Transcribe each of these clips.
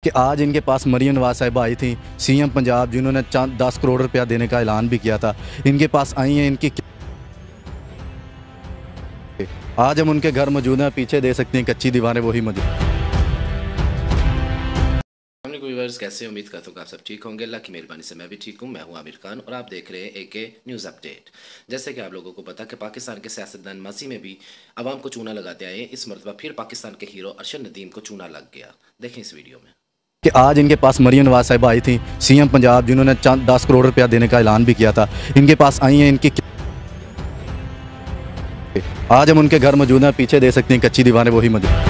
कि आज इनके पास मरियम नवाज साहिबा आई थी, सीएम पंजाब, जिन्होंने 10 करोड़ रुपया देने का ऐलान भी किया था। इनके पास आई हैं, इनकी आज हम उनके घर मौजूद हैं। पीछे दे सकते हैं कच्ची दीवारें वही मौजूद। व्यूअर्स, कैसे उम्मीद करता हूँ कि आप सब ठीक होंगे। अल्लाह की मेहरबानी से मैं भी ठीक हूँ। मैं हूँ आमिर खान और आप देख रहे हैं एके न्यूज़ अपडेट। जैसे कि आप लोगों को पता कि पाकिस्तान के सियासतदान माजी में भी आवाम को चूना लगाते आए, इस मरतबा फिर पाकिस्तान के हीरो अरशद नदीम को चूना लग गया। देखें इस वीडियो में कि आज इनके पास मरियम नवाज साहिबा आई थी, सीएम पंजाब, जिन्होंने 10 करोड़ रुपया देने का ऐलान भी किया था। इनके पास आई हैं, इनकी आज हम उनके घर मौजूद हैं। पीछे दे सकते हैं कच्ची दीवारें वही मौजूद।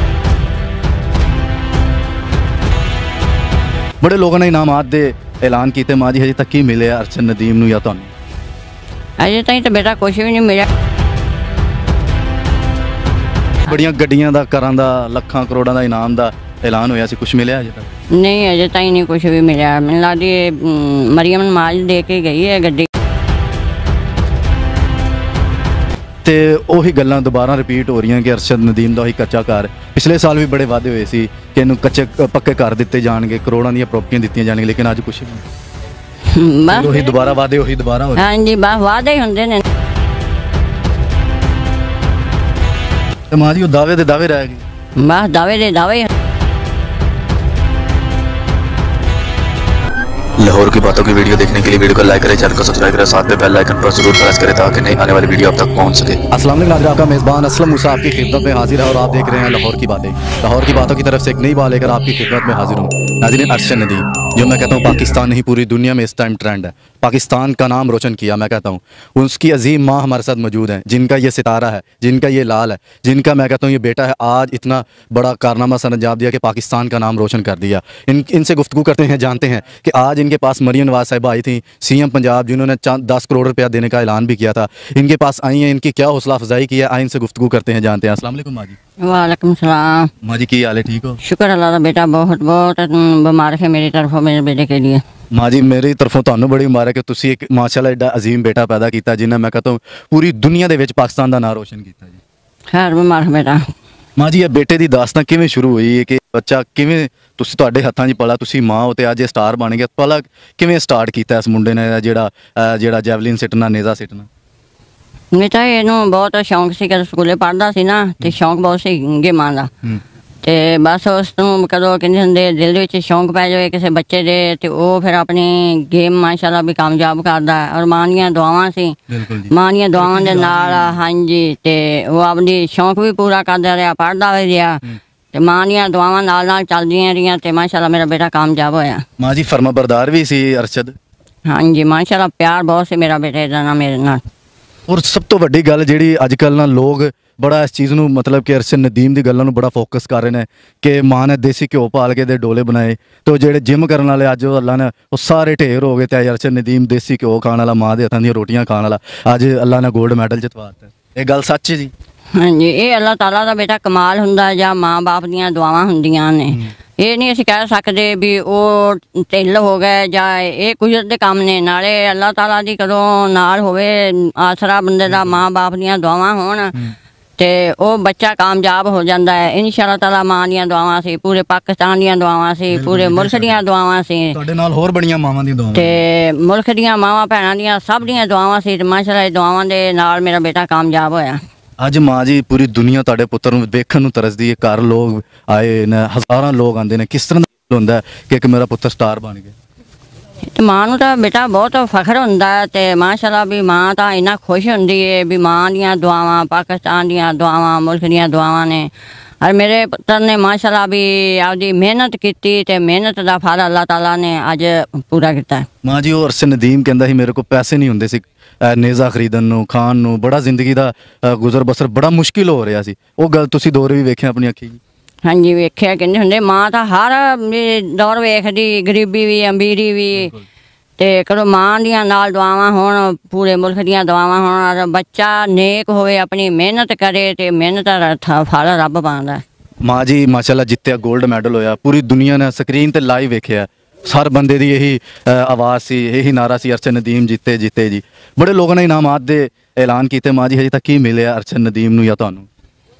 बड़े लोगों ने इनामात दे ऐलान किए, माँ जी हजे तक की मिले अरशद नदीम नूं या तुहानूं? अजे ताईं तो बेटा कुछ भी नहीं मिला। बड़ियां गड्डियां दा, घरां दा, लखां करोड़ां दा इनाम दा ऐलान होया सी, कुछ मिले अजे तक? नहीं, अजे ताईं नहीं कुछ भी मिला। मैनूं लगदी मरियम नवाज दे के गई है गड्डी। ते ਉਹੀ ਗੱਲਾਂ ਦੁਬਾਰਾ ਰਿਪੀਟ ਹੋ ਰਹੀਆਂ ਕਿ ਅਰਸ਼ਦ ਨਦੀਮ ਦਾ ਉਹੀ ਕੱਚਾ ਘਰ। ਪਿਛਲੇ ਸਾਲ ਵੀ ਬੜੇ ਵਾਅਦੇ ਹੋਏ ਸੀ ਕਿ ਇਹਨੂੰ ਕੱਚੇ ਪੱਕੇ ਘਰ ਦਿੱਤੇ ਜਾਣਗੇ, ਕਰੋੜਾਂ ਦੀਆਂ ਪ੍ਰਾਪਰਟੀਆਂ ਦਿੱਤੀਆਂ ਜਾਣਗੀਆਂ, ਲੇਕਿਨ ਅੱਜ ਕੁਛ ਨਹੀਂ। ਬਸ ਉਹੀ ਦੁਬਾਰਾ ਵਾਅਦੇ, ਉਹੀ ਦੁਬਾਰਾ ਹੋ ਰਹੇ। ਹਾਂਜੀ, ਬਸ ਵਾਅਦੇ ਹੀ ਹੁੰਦੇ ਨੇ। ਤੇ ਮਾਂ ਜੀ ਉਹ ਦਾਅਵੇ ਦੇ ਦਾਅਵੇ ਰਹਿ ਗਏ। ਬਸ ਦਾਅਵੇ ਦੇ ਦਾਅਵੇ। लाहौर की बातों की वीडियो देखने के लिए वीडियो को लाइक करें, चैनल को सब्सक्राइब करें, साथ में बेल आइकन पर जरूर प्रेस करें ताकि नई आने वाली वीडियो आप तक पहुंच सके। अस्सलाम वालेकुम नाज़रीन, आपका मेज़बान असलम मूसा आपकी खिदमत में हाजिर है और आप देख रहे हैं लाहौर की बातें। लाहौर की बातों की तरफ से एक नई बात लेकर आपकी खिदमत में हाजिर हूँ। नाज़रीन, अरशद नदीम, जो मैं कहता हूँ पाकिस्तान नहीं पूरी दुनिया में इस टाइम ट्रेंड है, पाकिस्तान का नाम रोशन किया। मैं कहता हूँ उसकी अजीम माँ हमारे साथ मौजूद हैं, जिनका ये सितारा है, जिनका ये लाल है, जिनका मैं कहता हूँ ये बेटा है, आज इतना बड़ा कारनामा सर अंजाम दिया कि पाकिस्तान का नाम रोशन कर दिया। इनसे गुफ्तगू करते हैं, जानते हैं कि आज इनके पास मरियम नवाज साहिबा आई थी, सीएम पंजाब, जिन्होंने 10 करोड़ रुपया देने का ऐलान भी किया था। इनके पास आई हैं, इनकी क्या हौसला अफजाई की है, आए इनसे गुफ्तगू करते हैं, जानते हैं। अस्सलाम वालेकुम माँ जी। वालेकुम सलाम। माँ जी की हाल है, ठीक हो? शुक्र अल्लाह का बेटा, बहुत बहुत बीमार है मेरी तरफों, मेरे बेटे के लिए। माँ जी मेरी तरफों ਤੁਹਾਨੂੰ ਬੜੀ ਮੁਬਾਰਕ ਹੈ, ਤੁਸੀਂ ਇੱਕ ਮਾਸ਼ਾਅੱਲਾ ਐਡਾ ਅਜ਼ੀਮ ਬੇਟਾ ਪੈਦਾ ਕੀਤਾ ਜਿਨ੍ਹਾਂ ਮੈਂ ਕਹਤਾ ਹੂੰ ਪੂਰੀ ਦੁਨੀਆ ਦੇ ਵਿੱਚ ਪਾਕਿਸਤਾਨ ਦਾ ਨਾਂ ਰੋਸ਼ਨ ਕੀਤਾ ਜੀ। ਖੈਰ ਬਿਮਾਰ ਹੈ ਬੇਟਾ। ਮਾਂ ਜੀ ਇਹ ਬੇਟੇ ਦੀ ਦਾਸਤਾਨ ਕਿਵੇਂ ਸ਼ੁਰੂ ਹੋਈ ਹੈ ਕਿ ਬੱਚਾ ਕਿਵੇਂ ਤੁਸੀਂ ਤੁਹਾਡੇ ਹੱਥਾਂ 'ਚ ਪਲਾ, ਤੁਸੀਂ ਮਾਂ ਹੋ ਤੇ ਅੱਜ ਇਹ ਸਟਾਰ ਬਣ ਗਿਆ, ਪਲਾ ਕਿਵੇਂ ਸਟਾਰਟ ਕੀਤਾ ਇਸ ਮੁੰਡੇ ਨੇ ਜਿਹੜਾ ਜੈਵਲਿਨ ਸਿੱਟਣਾ, ਨੇਜ਼ਾ ਸਿੱਟਣਾ? ਬੇਟਾ ਇਹਨੂੰ ਬਹੁਤ ਸ਼ੌਂਕ ਸੀ, ਕਿ ਸਕੂਲੇ ਪੜ੍ਹਦਾ ਸੀ ਨਾ ਤੇ ਸ਼ੌਂਕ ਬਹੁਤ ਸੀ ਗੇਮਾਂ ਦਾ। ਤੇ ਬਸ ਉਸ ਨੂੰ ਕਦੋਂ ਕਹਿੰਦੇ ਹੁੰਦੇ ਦਿਲ ਦੇ ਵਿੱਚ ਸ਼ੌਂਕ ਪੈ ਜਾਵੇ ਕਿਸੇ ਬੱਚੇ ਦੇ ਤੇ ਉਹ ਫਿਰ ਆਪਣੀ ਗੇਮ ਮਾਸ਼ਾਅੱਲਾ ਵੀ ਕਾਮਯਾਬ ਕਰਦਾ। ਔਰ ਮਾਂ ਦੀਆਂ ਦੁਆਵਾਂ ਸੀ, ਮਾਂ ਦੀਆਂ ਦੁਆਵਾਂ ਦੇ ਨਾਲ ਹਾਂਜੀ ਤੇ ਉਹ ਆਪਣੀ ਸ਼ੌਂਕ ਵੀ ਪੂਰਾ ਕਰਦਾ ਰਿਹਾ, ਪੜ੍ਹਦਾ ਵੀ ਰਿਹਾ ਤੇ ਮਾਂ ਦੀਆਂ ਦੁਆਵਾਂ ਨਾਲ ਨਾਲ ਚੱਲਦੀਆਂ ਰਹੀਆਂ ਤੇ ਮਾਸ਼ਾਅੱਲਾ ਮੇਰਾ ਬੇਟਾ ਕਾਮਯਾਬ ਹੋਇਆ। ਮਾਂ ਜੀ ਫਰਮਾਬਰਦਾਰ ਵੀ ਸੀ ਅਰਸ਼ਦ? ਹਾਂਜੀ ਮਾਸ਼ਾਅੱਲਾ, ਪਿਆਰ ਬਹੁਤ ਸੀ ਮੇਰਾ ਬੇਟੇ ਦਾ ਨਾ ਮੇਰੇ ਨਾਲ। ਔਰ ਸਭ ਤੋਂ ਵੱਡੀ ਗੱਲ ਜਿਹੜੀ ਅੱਜ ਕੱਲ੍ਹ ਨਾ ਲੋਕ ਬੜਾ ਇਸ ਚੀਜ਼ ਨੂੰ ਮਤਲਬ ਕਿ ਅਰਸ਼ਦ ਨਦੀਮ ਦੀ ਗੱਲਾਂ ਨੂੰ ਬੜਾ ਫੋਕਸ ਕਰ ਰਹੇ ਨੇ ਕਿ ਮਾਂ ਨੇ ਦੇਸੀ ਘਿਓ ਪਾਲ ਕੇ ਦੇ ਡੋਲੇ ਬਣਾਏ ਤੇ ਉਹ ਜਿਹੜੇ ਜਿਮ ਕਰਨ ਵਾਲੇ ਅੱਜ ਉਹ ਅੱਲਾ ਨੇ ਉਹ ਸਾਰੇ ਢੇਰ ਹੋ ਗਏ ਤੇ ਅਰਸ਼ਦ ਨਦੀਮ ਦੇਸੀ ਘਿਓ ਖਾਣ ਵਾਲਾ, ਮਾਂ ਦੇ ਹੱਥਾਂ ਦੀਆਂ ਰੋਟੀਆਂ ਖਾਣ ਵਾਲਾ, ਅੱਜ ਅੱਲਾ ਨੇ 골ਡ ਮੈਡਲ ਜਿਤਵਾ ਦਿੱਤਾ। ਇਹ ਗੱਲ ਸੱਚ ਹੈ ਜੀ? ਹਾਂਜੀ, ਇਹ ਅੱਲਾਹ ਤਾਲਾ ਦਾ ਬੇਟਾ ਕਮਾਲ ਹੁੰਦਾ ਜਾਂ ਮਾਂ ਬਾਪ ਦੀਆਂ ਦੁਆਵਾਂ ਹੁੰਦੀਆਂ ਨੇ। ਇਹ ਨਹੀਂ ਅਸੀਂ ਕਹਿ ਸਕਦੇ ਵੀ ਉਹ ਢਿੱਲ ਹੋ ਗਏ ਜਾਂ ਇਹ ਕੁਦਰਤ ਦੇ ਕੰਮ ਨੇ। ਨਾਲੇ ਅੱਲਾਹ ਤਾਲਾ ਦੀ ਕਦੋਂ ਨਾਲ ਹੋਵੇ ਆਸਰਾ ਬੰਦੇ ਦਾ, ਮਾਂ ਬਾਪ ਦੀਆਂ ਦੁਆਵਾਂ ਹੋਣ ਤੇ ਉਹ ਬੱਚਾ ਕਾਮਯਾਬ ਹੋ ਜਾਂਦਾ ਹੈ ਇਨਸ਼ਾ ਤਾਲਾ। ਮਾਂ ਦੀਆਂ ਦੁਆਵਾਂ ਸੀ, ਪੂਰੇ ਪਾਕਿਸਤਾਨ ਦੀਆਂ ਦੁਆਵਾਂ ਸੀ, ਪੂਰੇ ਮੁਲਕ ਦੀਆਂ ਦੁਆਵਾਂ ਸੀ, ਤੁਹਾਡੇ ਨਾਲ ਹੋਰ ਬੜੀਆਂ ਮਾਵਾਂ ਦੀਆਂ ਦੁਆਵਾਂ ਤੇ ਮੁਲਕ ਦੀਆਂ ਮਾਵਾਂ ਭੈਣਾਂ ਦੀਆਂ ਸਭ ਦੀਆਂ ਦੁਆਵਾਂ ਸੀ ਤੇ ਮਾਸ਼ਾਅੱਲਾ ਇਹ ਦੁਆਵਾਂ ਦੇ ਨਾਲ ਮੇਰਾ ਬੇਟਾ ਕਾਮਯਾਬ ਹੋਇਆ। ਅੱਜ ਮਾਂ ਜੀ ਪੂਰੀ ਦੁਨੀਆ ਤੁਹਾਡੇ ਪੁੱਤਰ ਨੂੰ ਵੇਖਣ ਨੂੰ ਤਰਸਦੀ ਹੈ, ਘਰ ਲੋਕ ਆਏ ਨੇ, ਹਜ਼ਾਰਾਂ ਲੋਕ ਆਉਂਦੇ ਨੇ, ਕਿਸ ਤਰ੍ਹਾਂ ਦਾ ਹੁੰਦਾ ਕਿ ਇੱਕ ਮੇਰਾ ਪੁੱਤਰ ਸਟਾਰ ਬਣ ਗਿਆ? ਤੇ ਮਾਂ ਨੂੰ ਤਾਂ ਬੇਟਾ ਬਹੁਤ ਫਖਰ ਹੁੰਦਾ ਤੇ ਮਾਸ਼ਾਅੱਲਾ ਵੀ ਮਾਂ ਤਾਂ ਇੰਨਾ ਖੁਸ਼ ਹੁੰਦੀ ਹੈ ਵੀ ਮਾਂ ਦੀਆਂ ਦੁਆਵਾਂ, ਪਾਕਿਸਤਾਨ ਦੀਆਂ ਦੁਆਵਾਂ, ਮੁਲਕ ਦੀਆਂ ਦੁਆਵਾਂ ਨੇ। ਔਰ ਮੇਰੇ ਪੁੱਤਰ ਨੇ ਮਾਸ਼ਾਅੱਲਾ ਵੀ ਆਪਦੀ ਮਿਹਨਤ ਕੀਤੀ ਤੇ ਮਿਹਨਤ ਦਾ ਫਲ ਅੱਲਾਹ ਤਾਲਾ ਨੇ ਅੱਜ ਪੂਰਾ ਕੀਤਾ। ਮਾਂ ਜੀ ਉਹ ਅਰਸ਼ਦ ਨਦੀਮ ਕਹਿੰਦਾ ਸੀ ਮੇਰੇ ਕੋਲ ਪੈਸੇ ਨਹੀਂ ਹੁੰਦੇ ਸੀ ਨੇਜ਼ਾ ਖਰੀਦਣ ਨੂੰ, ਖਾਣ ਨੂੰ, ਬੜਾ ਜ਼ਿੰਦਗੀ ਦਾ ਗੁਜ਼ਰ ਬਸਰ ਬੜਾ ਮੁਸ਼ਕਿਲ ਹੋ ਰਿਹਾ ਸੀ। ਉਹ ਗੱਲ ਤੁਸੀਂ ਦੌਰ ਵੀ ਵੇਖਿਆ ਆਪਣੀ ਅੱਖੀਂ? ਹਾਂਜੀ ਵੇਖਿਆ, ਕਹਿੰਦੇ ਹੁੰਦੇ ਮਾਂ ਤਾਂ ਹਰ ਦੌਰ ਵੇਖਦੀ, ਗਰੀਬੀ ਵੀ ਅਮੀਰੀ ਵੀ ਤੇ ਕਦੋਂ ਮਾਂ ਦੀਆਂ ਨਾਲ ਦੁਆਵਾਂ ਹੋਣ, ਪੂਰੇ ਮੁਲਕ ਦੀਆਂ ਦੁਆਵਾਂ ਹੋਣ, ਔਰ ਬੱਚਾ ਨੇਕ ਹੋਵੇ, ਆਪਣੀ ਮਿਹਨਤ ਕਰੇ ਤੇ ਮਿਹਨਤ ਦਾ ਫਲ ਰੱਬ ਪਾਉਂਦਾ। ਮਾਂ ਜੀ ਮਾਸ਼ਾਅੱਲਾ ਜਿੱਤਿਆ, 골ਡ ਮੈਡਲ ਹੋਇਆ, ਪੂਰੀ ਦੁਨੀਆ ਨੇ ਸਕਰੀਨ ਤੇ ਲਾਈਵ ਵੇਖਿਆ, ਹਰ ਬੰਦੇ ਦੀ ਇਹੀ ਆਵਾਜ਼ ਸੀ, ਇਹੀ ਨਾਰਾ ਸੀ ਅਰਸ਼ਦ ਨਦੀਮ ਜਿੱਤੇ ਜਿੱਤੇ ਜੀ। ਬੜੇ ਲੋਕਾਂ ਨੇ ਇਨਾਮਾਤ ਦੇ ਐਲਾਨ ਕੀਤੇ, ਮਾਂ ਜੀ ਹਜੇ ਤੱਕ ਕੀ ਮਿਲਿਆ ਅਰਸ਼ਦ ਨਦੀਮ ਨੂੰ ਜਾਂ ਤੁਹਾਨੂੰ?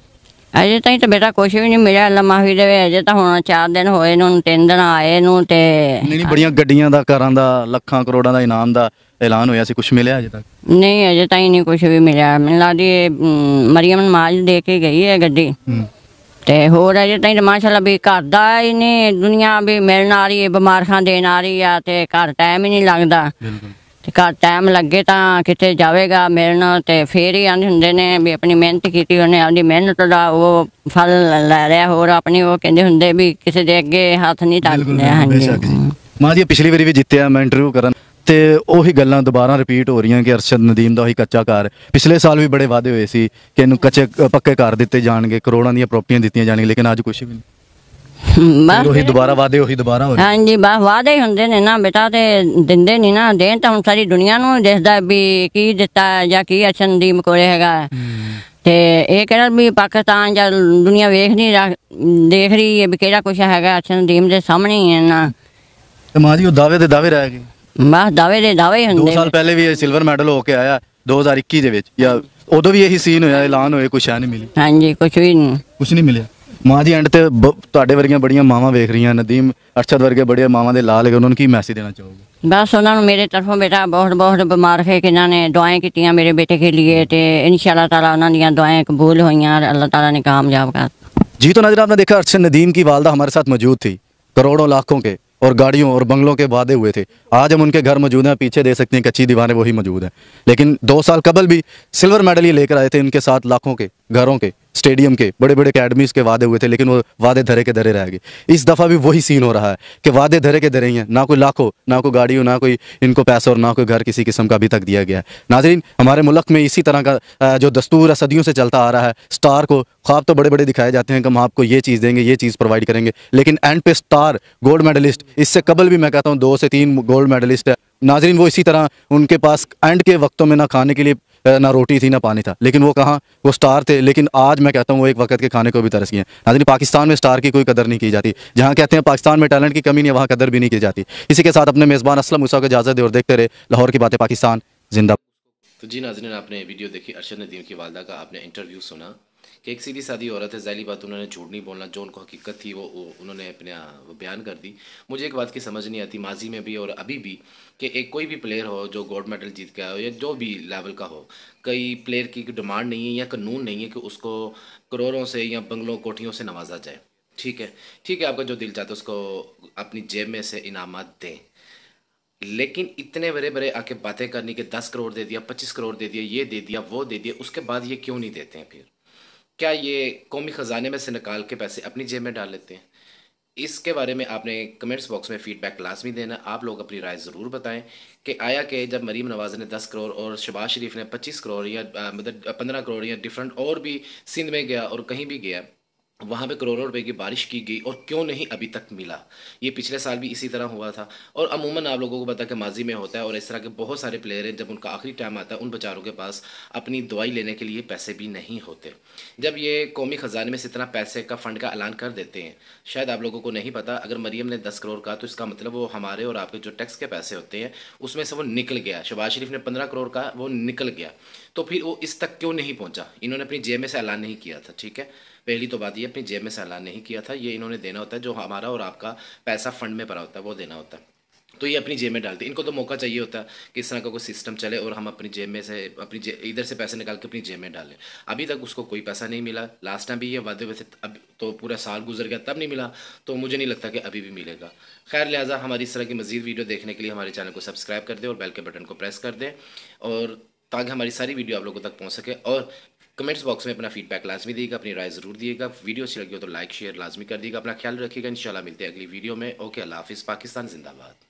ਅਜੇ ਤਾਈਂ ਤਾਂ ਬੇਟਾ ਕੁਛ ਵੀ ਨਹੀਂ ਮਿਲਿਆ, ਮਾਫੀ ਦੇਵੇ। ਅਜੇ ਤਾਂ ਹੁਣ 4 ਦਿਨ ਹੋਏ ਨੂੰ, 3 ਦਿਨ ਆਏ ਨੂੰ। ਤੇ ਨਹੀਂ ਬੜੀਆਂ ਗੱਡੀਆਂ ਦਾ, ਕਾਰਾਂ ਦਾ, ਲੱਖਾਂ ਕਰੋੜਾਂ ਦਾ ਇਨਾਮ ਦਾ ਐਲਾਨ ਹੋਇਆ ਸੀ, ਕੁਝ ਮਿਲਿਆ ਅਜੇ ਤੱਕ? ਨਹੀਂ ਅਜੇ ਤਾਈਂ ਨਹੀਂ ਕੁਛ ਵੀ ਮਿਲਿਆ। ਮੈਨੂੰ ਲੱਗਦੀ ਮਰੀਮ ਨਵਾਜ਼ ਦੇ ਕੇ ਗਈ ਹੈ ਗੱਡੀ। ਤੇ ਹੋਰ ਅਜੇ ਤਾਈਂ ਤਾਂ ਮਾਸ਼ਾਅੱਲਾ ਵੀ ਘਰ ਦਾ ਹੀ ਨਹੀਂ, ਦੁਨੀਆ ਵੀ ਮਿਲਣ ਆ ਰਹੀ ਹੈ, ਬਿਮਾਰ ਦੇਣ ਆ ਰਹੀ ਆ, ਤੇ ਘਰ ਟਾਈਮ ਹੀ ਨਹੀਂ ਲੱਗਦਾ। ਤੇ ਘਰ ਟਾਈਮ ਲੱਗੇ ਤਾਂ ਕਿਤੇ ਜਾਵੇਗਾ ਮਿਲਣ, ਤੇ ਫੇਰ ਹੀ ਆਂਦੇ ਹੁੰਦੇ ਨੇ ਵੀ ਆਪਣੀ ਮਿਹਨਤ ਕੀਤੀ ਉਹਨੇ, ਆਪਣੀ ਮਿਹਨਤ ਦਾ ਉਹ ਫਲ ਲੈ ਰਿਹਾ। ਹੋਰ ਆਪਣੀ ਉਹ ਕਹਿੰਦੇ ਹੁੰਦੇ ਵੀ ਕਿਸੇ ਦੇ ਅੱਗੇ ਹੱਥ ਨਹੀਂ ਟੱਕਦੇ। ਹਾਂਜੀ ਮਾਂ ਜੀ, ਪਿਛਲੀ ਵਾਰੀ ਵੀ ਜਿੱਤਿਆ ਮੈਂ ਇੰਟਰਵਿਊ ਕਰਨ, ਤੇ ਉਹੀ ਗੱਲਾਂ ਦੁਬਾਰਾ ਰਿਪੀਟ ਹੋ ਰਹੀਆਂ ਕਿ ਅਰਸ਼ਦ ਨਦੀਮ ਦਾ ਉਹੀ ਕੱਚਾ ਘਰ। ਪਿਛਲੇ ਸਾਲ ਵੀ ਬੜੇ ਵਾਅਦੇ ਹੋਏ ਸੀ ਕਿ ਇਹਨੂੰ ਕੱਚੇ ਪੱਕੇ ਘਰ ਦਿੱਤੇ ਜਾਣਗੇ, ਕਰੋੜਾਂ ਦੀਆਂ ਪ੍ਰਾਪਰਟੀਆਂ ਦਿੱਤੀਆਂ ਜਾਣਗੀਆਂ, ਲੇਕਿਨ ਅੱਜ ਕੁਛ ਵੀ ਨਹੀਂ। ਬਸ ਉਹੀ ਦੁਬਾਰਾ ਵਾਅਦੇ, ਉਹੀ ਦੁਬਾਰਾ ਹੋ ਰਹੇ। ਹਾਂਜੀ ਬਸ ਵਾਅਦੇ ਹੀ ਹੁੰਦੇ ਨੇ ਨਾ ਬੇਟਾ, ਤੇ ਦਿੰਦੇ ਨਹੀਂ ਨਾ। ਦੇਣ ਤਾਂ ਹੁਣ ਸਾਰੀ ਦੁਨੀਆ ਨੂੰ ਦਿਸਦਾ ਵੀ ਕੀ ਦਿੱਤਾ ਜਾਂ ਕੀ ਅਰਸ਼ਦ ਨਦੀਮ ਕੋਲੇ ਹੈਗਾ। ਤੇ ਇਹ ਕਿਹੜਾ ਵੀ ਪਾਕਿਸਤਾਨ ਜਾਂ ਦੁਨੀਆ ਦੇਖ ਰਹੀ ਹੈ ਵੀ ਕਿਹੜਾ ਕੁਛ ਹੈਗਾ ਅਰਸ਼ਦ ਨਦੀਮ ਦੇ ਸਾਹਮਣੇ ਹੀ ਹੈ ਨਾ। ਤੇ ਮਾਂ ਜੀ, ਉਹ ਦਾਅਵੇ ਦੇ ਦਾਅਵੇ ਰਹਿ ਗਏ। ਬਸ ਦਾਅਵੇ ਦੇ ਦਾਅਵੇ ਹੀ 2 ਹੁੰਦੇ। ਸਾਲ ਪਹਿਲੇ ਵੀ ਇਹ ਸਿਲਵਰ ਮੈਡਲ ਹੋ ਕੇ ਆਇਆ 2021 ਦੇ ਵਿੱਚ, ਜਾਂ ਉਦੋਂ ਵੀ ਇਹੀ ਸੀਨ ਹੋਇਆ, ਐਲਾਨ ਹੋਏ, ਕੁਛ ਹੈ ਨਹੀਂ ਮਿਲੀ। ਹਾਂਜੀ ਕੁਛ ਵੀ ਨਹੀਂ, ਕੁਛ ਨਹੀਂ ਮਿਲਿਆ। ਮਾਂ ਜੀ, ਐਂਡ ਤੇ ਤੁਹਾਡੇ ਵਰਗੀਆਂ ਬੜੀਆਂ ਮਾਵਾਂ ਵੇਖ ਰਹੀਆਂ, ਨਦੀਮ ਅਰਸ਼ਦ ਵਰਗੇ ਬੜੀਆਂ ਮਾਵਾਂ ਦੇ ਲਾਲ ਹੈਗੇ, ਉਹਨਾਂ ਨੂੰ ਕੀ ਮੈਸੇਜ ਦੇਣਾ ਚਾਹੋਗੇ? ਬਸ ਉਹਨਾਂ ਨੂੰ ਮੇਰੇ ਤਰਫੋਂ ਬੇਟਾ ਬਹੁਤ ਬਹੁਤ ਬਿਮਾਰ ਹੈ ਕਿ ਇਹਨਾਂ ਨੇ ਦੁਆएं ਕੀਤੀਆਂ ਮੇਰੇ ਬੇਟੇ के लिए, ਤੇ इंशाल्लाह ताला ਉਹਨਾਂ ਦੀਆਂ ਦੁਆएं कबूल हुई और अल्लाह ताला ने कामयाब कर। जी तो नाज़रीन, आपने देखा अरशद नदीम की वालदा हमारे साथ मौजूद थी। करोड़ों लाखों के और गाड़ियों और बंगलों के वादे हुए थे। आज हम उनके घर मौजूद हैं, पीछे दे सकते हैं कच्ची दीवारें वही मौजूद हैं। लेकिन 2 साल कबल भी सिल्वर मेडल ये लेकर आए थे, इनके साथ लाखों के घरों के, स्टेडियम के, बड़े बड़े अकेडमीज़ के वादे हुए थे, लेकिन वो वादे धरे के धरे रह गए। इस दफ़ा भी वही सीन हो रहा है कि वादे धरे के धरे ही हैं, ना कोई लाखों, ना कोई गाड़ियों, ना कोई इनको पैसा और ना कोई घर किसी किस्म का अभी तक दिया गया है। नाज़रीन, हमारे मुल्क में इसी तरह का जो दस्तूर है सदियों से चलता आ रहा है। स्टार को ख्वाब तो बड़े बड़े दिखाए जाते हैं कि हम आपको ये चीज़ देंगे, ये चीज़ प्रोवाइड करेंगे, लेकिन एंड पे स्टार गोल्ड मेडलिस्ट, इससे कबल भी मैं कहता हूँ 2 से 3 गोल्ड मेडलिस्ट है नाजरीन, वो इसी तरह उनके पास एंड के वक्तों में ना खाने के लिए ना रोटी थी ना पानी था, लेकिन वो कहाँ, वो स्टार थे। लेकिन आज मैं कहता हूँ वो एक वक्त के खाने को भी तरस गए हैं। नाजरीन, पाकिस्तान में स्टार की कोई कदर नहीं की जाती। जहाँ कहते हैं पाकिस्तान में टैलेंट की कमी नहीं, वहाँ कदर भी नहीं की जाती। इसी के साथ अपने मेज़बान असलम मूसा को इजाज़त दे और देखते रहे लाहौर की बातें पाकिस्तान जिंदा। तो जी नाज़रीन, आपने वीडियो देखी, अरशद नदीम की वालदा का आपने इंटरव्यू सुना कि एक सीधी सादी औरत है, ज़ाहिर बात उन्होंने झूठ नहीं बोलना, जो उनको हकीकत थी वो उन्होंने अपने बयान कर दी। मुझे एक बात की समझ नहीं आती माजी में भी और अभी भी कि एक कोई भी प्लेयर हो जो गोल्ड मेडल जीत के आया हो या जो भी लेवल का हो, कई प्लेयर की डिमांड नहीं है या कानून नहीं है कि उसको करोड़ों से या बंगलों कोठियों से नवाजा जाए। ठीक है, आपका जो दिल चाहता है उसको अपनी जेब में से इनामात दें, लेकिन इतने बड़े बड़े आके बातें करनी कि 10 करोड़ दे दिया, 25 करोड़ दे दिया, ये दे दिया, वो दे दिया, उसके बाद ये क्यों नहीं देते हैं? फिर क्या ये कौमी ख़जाने में से निकाल के पैसे अपनी जेब में डाल लेते हैं? इसके बारे में आपने कमेंट्स बॉक्स में फीडबैक लाजमी देना। आप लोग अपनी राय ज़रूर बताएं कि आया कि जब मरीम नवाज़ ने 10 करोड़ और शहबाज शरीफ ने 25 करोड़ या मतलब 15 करोड़ या डिफरेंट और भी सिंध में गया और कहीं भी गया, वहाँ पे करोड़ों रुपए की बारिश की गई और क्यों नहीं अभी तक मिला? ये पिछले साल भी इसी तरह हुआ था और अमूमन आप लोगों को पता है कि माजी में होता है और इस तरह के बहुत सारे प्लेयर हैं, जब उनका आखिरी टाइम आता है उन बेचारों के पास अपनी दवाई लेने के लिए पैसे भी नहीं होते। जब ये कौमी ख़जाने में से इतना पैसे का फ़ंड का ऐलान कर देते हैं, शायद आप लोगों को नहीं पता, अगर मरीम ने 10 करोड़ का तो इसका मतलब वो हमारे और आपके जो टैक्स के पैसे होते हैं उसमें से वो निकल गया। शहबाज शरीफ ने 15 करोड़ का वो निकल गया, तो फिर वो इस तक क्यों नहीं पहुँचा? इन्होंने अपनी जेब में से ऐलान नहीं किया था। ठीक है, पहली तो बात ये अपनी जेब में से ऐलान नहीं किया था, ये इन्होंने देना होता है, जो हमारा और आपका पैसा फंड में पड़ा होता है वो देना होता है, तो ये अपनी जेब में डालते। इनको तो मौका चाहिए होता है कि इस तरह का कोई सिस्टम चले और हम अपनी जेब में से इधर से पैसे निकाल के अपनी जेब में डालें। अभी तक उसको कोई पैसा नहीं मिला। लास्ट टाइम भी ये वादे हुए थे, अब तो पूरा साल गुजर गया तब नहीं मिला, तो मुझे नहीं लगता कि अभी भी मिलेगा। खैर, लिहाजा हमारी इस तरह की मज़ीद वीडियो देखने के लिए हमारे चैनल को सब्सक्राइब कर दें और बेल के बटन को प्रेस कर दें, और ताकि हमारी सारी वीडियो आप लोगों तक पहुँच सके। और कमेंट्स बॉक्स में अपना फीडबैक लाजमी दिएगा, अपनी राय ज़रूर दिएगा। वीडियो अच्छी लगी हो तो लाइक शेयर लाजमी कर दिएगा। अपना ख्याल रखिएगा, इंशाल्लाह मिलते हैं अगली वीडियो में। ओके, अल्लाह हाफिज़, पाकिस्तान जिंदाबाद।